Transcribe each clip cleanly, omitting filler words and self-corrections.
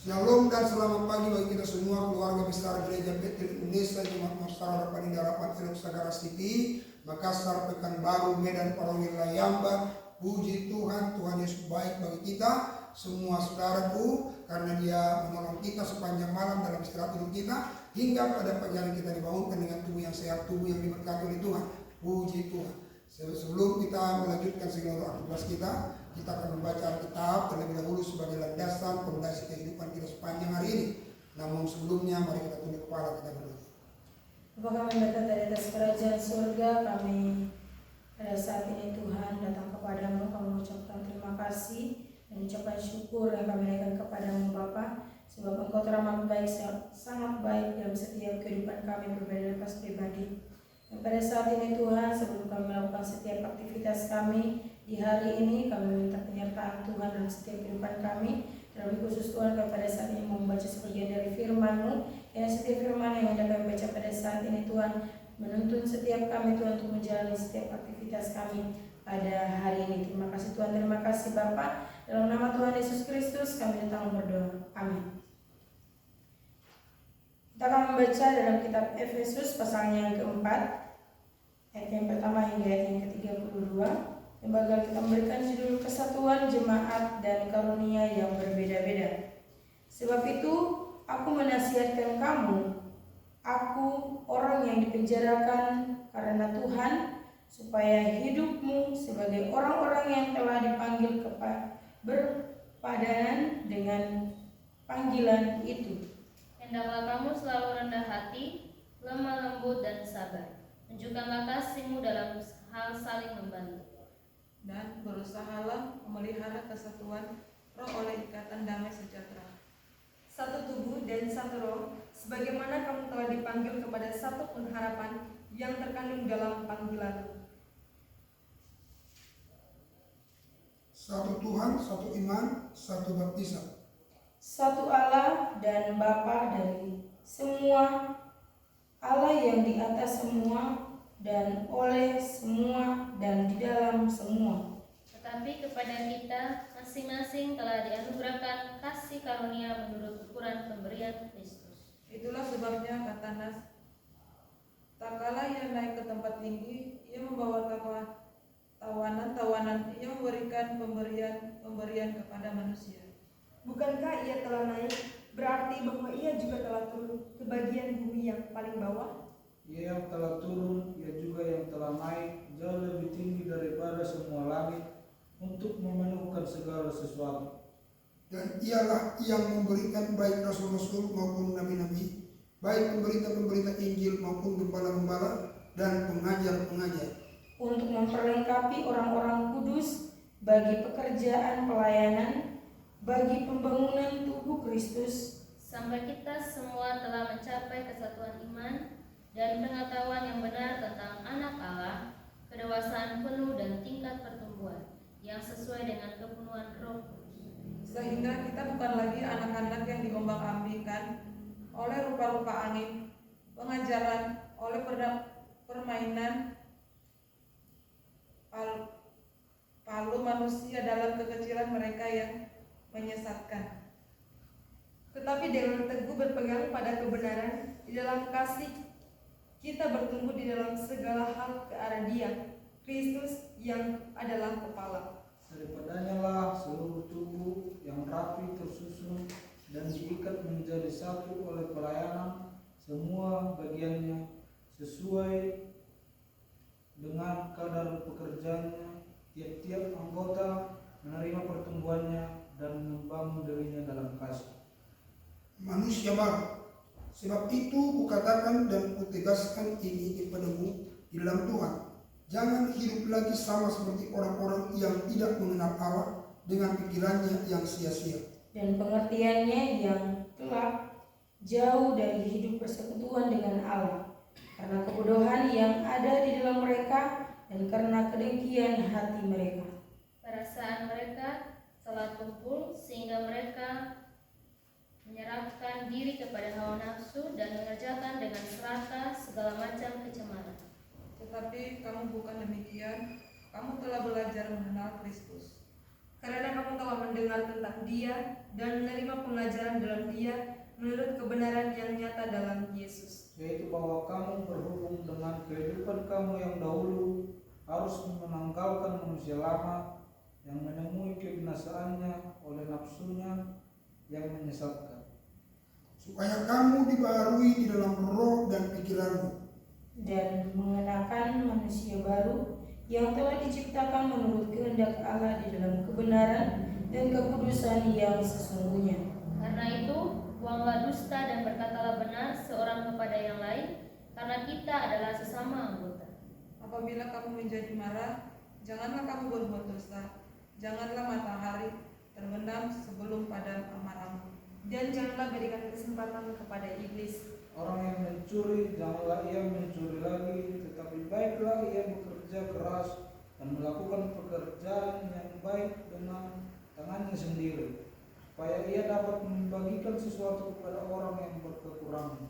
Shalom dan selamat pagi bagi kita semua keluarga besar Gereja Betel Indonesia, Jemaat Masyarakat Paninda Rapat Teluk Sagara City, Makassar, Pekanbaru, Medan, Parongil, Layamba. Puji Tuhan, Tuhan Yesus baik bagi kita semua saudaraku, karena Dia menolong kita sepanjang malam dalam istirahat tidur kita hingga pada pagi hari kita dibangunkan dengan tubuh yang sehat, tubuh yang diberkati oleh Tuhan. Puji Tuhan. Sebelum kita melanjutkan seluruh aktivitas kita akan membaca Alkitab terlebih dahulu sebagai landasan fondasi kehidupan kita sepanjang hari ini. Namun sebelumnya mari kita tunduk kepala kita berdoa. Bapa kami datang dari atas kerajaan surga, kami pada saat ini Tuhan datang kepadamu, kami mengucapkan terima kasih dan ucapan syukur yang kami naikkan kepadamu Bapa, sebab Engkau teramat baik, sangat baik dalam setiap kehidupan kami berbeda lepas pribadi. Dan pada saat ini Tuhan, sebelum kami melakukan setiap aktivitas kami di hari ini, kami minta penyertaan Tuhan dalam setiap kehidupan kami. Terlebih khusus Tuhan, kami pada saat ini mau membaca sebagian dari firman-Mu, yang setiap firman yang hendak kami baca pada saat ini Tuhan menuntun setiap kami Tuhan untuk menjalani setiap aktivitas kami pada hari ini. Terima kasih Tuhan, terima kasih Bapa. Dalam nama Tuhan Yesus Kristus kami datang berdoa. Amin. Kita akan membaca dalam kitab Efesus pasalnya yang keempat, ayat yang pertama hingga ayat yang ke-32. Yang bakal kita memberikan judul kesatuan jemaat dan karunia yang berbeda-beda. Sebab itu aku menasihatkan kamu, aku orang yang dipenjarakan karena Tuhan, supaya hidupmu sebagai orang-orang yang telah dipanggil berpadanan dengan panggilan itu. Hendaklah kamu selalu rendah hati, lemah lembut dan sabar. Tunjukkanlah kasihmu dalam hal saling membantu. Dan berusahalah memelihara kesatuan roh oleh ikatan damai sejahtera. Satu tubuh dan satu roh, sebagaimana kamu telah dipanggil kepada satu pengharapan yang terkandung dalam panggilan. Satu Tuhan, satu iman, satu baptisan. Satu Allah dan Bapa dari semua, Allah yang di atas semua dan oleh semua dan di dalam semua. Tetapi kepada kita masing-masing telah dianugerahkan kasih karunia menurut ukuran pemberian Kristus. Itulah sebabnya kata Nas, tak kalah ia naik ke tempat tinggi, ia membawa tawanan, ia memberikan pemberian kepada manusia. Bukankah ia telah naik, berarti bahwa ia juga telah turun ke bagian bumi yang paling bawah? Ia yang telah turun, ia juga yang telah naik jauh lebih tinggi daripada semua langit untuk memenuhkan segala sesuatu. Dan ialah yang memberikan baik rasul-rasul maupun nabi-nabi, baik pemberita-pemberita Injil maupun gembala-gembala dan pengajar-pengajar, Untuk memperlengkapi orang-orang kudus bagi pekerjaan pelayanan, bagi pembangunan tubuh Kristus, Sampai kita semua telah mencapai kesatuan iman dan pengetahuan yang benar tentang anak Allah, kedewasaan penuh dan tingkat pertumbuhan yang sesuai dengan kepenuhan Roh Kudus. Sehingga kita bukan lagi anak-anak yang diombang-ambingkan oleh rupa-rupa angin, pengajaran, oleh permainan palu manusia dalam kekecilan mereka yang menyesatkan. Tetapi dengan teguh berpegang pada kebenaran, di dalam kasih kita bertumbuh di dalam segala hal ke arah Dia, Kristus yang adalah kepala. Daripadanya lah seluruh tubuh yang rapi tersusun dan diikat menjadi satu oleh pelayanan semua bagiannya sesuai dengan kadar pekerjaannya, tiap-tiap anggota menerima pertumbuhannya dan membangun dirinya dalam kasih. manusia baru. Sebab itu kukatakan dan kutegaskan ini kepadamu di dalam Tuhan. Jangan hidup lagi sama seperti orang-orang yang tidak mengenal Allah dengan pikirannya yang sia-sia dan pengertiannya yang gelap, jauh dari hidup persekutuan dengan Allah, karena kebodohan yang ada di dalam mereka dan karena kedengkian hati mereka. Perasaan mereka telah tumpul sehingga mereka menyerahkan diri kepada hawa nafsu dan mengerjakan dengan serakah segala macam kecemaran. Tetapi kamu bukan demikian, kamu telah belajar mengenal Kristus. karena kamu telah mendengar tentang Dia dan menerima pengajaran dalam Dia menurut kebenaran yang nyata dalam Yesus. yaitu bahwa kamu berhubung dengan kehidupan kamu yang dahulu harus menanggalkan manusia lama yang menemui kebinasaannya oleh nafsunya yang menyesatkan, supaya kamu dibaharui di dalam roh dan pikiranmu, dan mengenakan manusia baru yang telah diciptakan menurut kehendak Allah di dalam kebenaran dan kekudusan yang sesungguhnya. Karena itu, buanglah dusta dan berkatalah benar seorang kepada yang lain, karena kita adalah sesama anggota. Apabila kamu menjadi marah, janganlah kamu berbuat dosa. Janganlah matahari terbenam sebelum padam amarahmu. Dan janganlah berikan kesempatan kepada iblis. orang yang mencuri janganlah ia mencuri lagi, tetapi baiklah ia bekerja keras dan melakukan pekerjaan yang baik dengan tangannya sendiri, supaya ia dapat membagikan sesuatu kepada orang yang berkekurangan.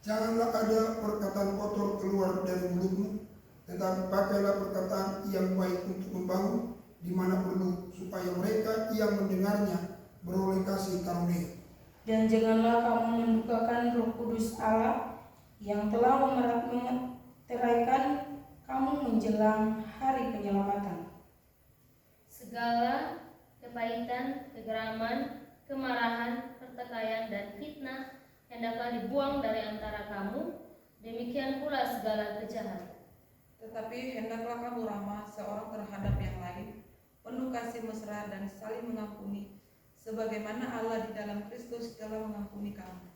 Janganlah ada perkataan kotor keluar dari mulutmu, tetapi pakailah perkataan yang baik untuk membangun di mana perlu, supaya mereka yang mendengarnya beroleh kasih karunia. Dan janganlah kamu mendukakan Roh Kudus Allah yang telah memeteraikan kamu menjelang hari penyelamatan. Segala kepahitan, kegeraman, kemarahan, pertikaian, dan fitnah hendaklah dibuang dari antara kamu, demikian pula segala kejahatan. Tetapi hendaklah kamu ramah seorang terhadap yang lain, penuh kasih mesra dan saling mengampuni, sebagaimana Allah di dalam Kristus telah mengampuni kamu.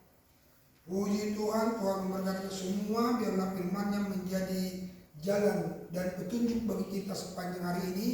Puji Tuhan, Tuhan memberkati semua, biarlah firman-Nya menjadi jalan dan petunjuk bagi kita sepanjang hari ini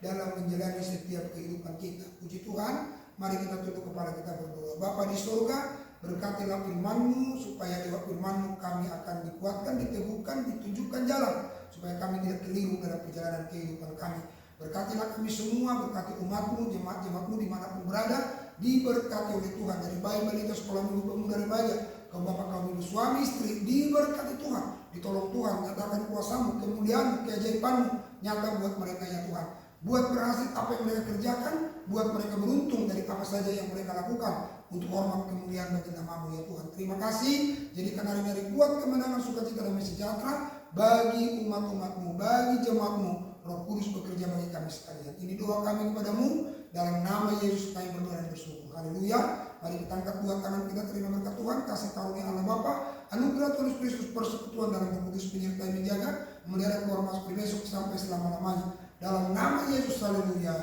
dalam menjalani setiap kehidupan kita. Puji Tuhan, mari kita tunduk kepala kita berdoa. Bapa di surga, berkatilah firman-Mu, supaya lewat firman-Mu kami akan dikuatkan, diteguhkan, ditunjukkan jalan, supaya kami tidak keliru dalam perjalanan kehidupan kami. Berkatilah kami semua, berkati umat-Mu, jemaat-jemaat-Mu dimanapun berada, diberkati oleh Tuhan, dari bayi balita, sekolah minggu pemuda remaja, kaum bapak, kaum ibu, suami istri, diberkati Tuhan, ditolong Tuhan, nyatakan kuasa-Mu, kemuliaan-Mu, keajaiban-Mu nyata buat mereka ya Tuhan. Buat berhasil apa yang mereka kerjakan, buat mereka beruntung dari apa saja yang mereka lakukan, untuk hormat kemuliaan bagi nama-Mu ya Tuhan. Terima kasih, jadikan hari-hari kuat kemenangan, sukacita, damai sejahtera bagi umat-umat-Mu, bagi jemaat-Mu. Roh Kudus bekerja bagi kami sekalian. Ini doa kami kepada-Mu, dalam nama Yesus kami berdoa dan bersyukur. Haleluya. Mari kita angkat dua tangan kita, terima berkat Tuhan, kasih karunia Allah Bapa, anugerah Tuhan Yesus Kristus, persekutuan dalam Roh Kudus menyertai menjaga, memelihara keluar masuk besok sampai selama-lamanya. Dalam nama Yesus, haleluya.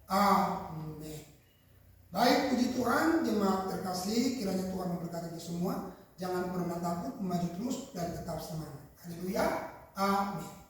Amin. Baik, puji Tuhan, jemaat terkasih, kiranya Tuhan memberkati kita semua. Jangan pernah takut, maju terus dan tetap semangat. Haleluya. Amin.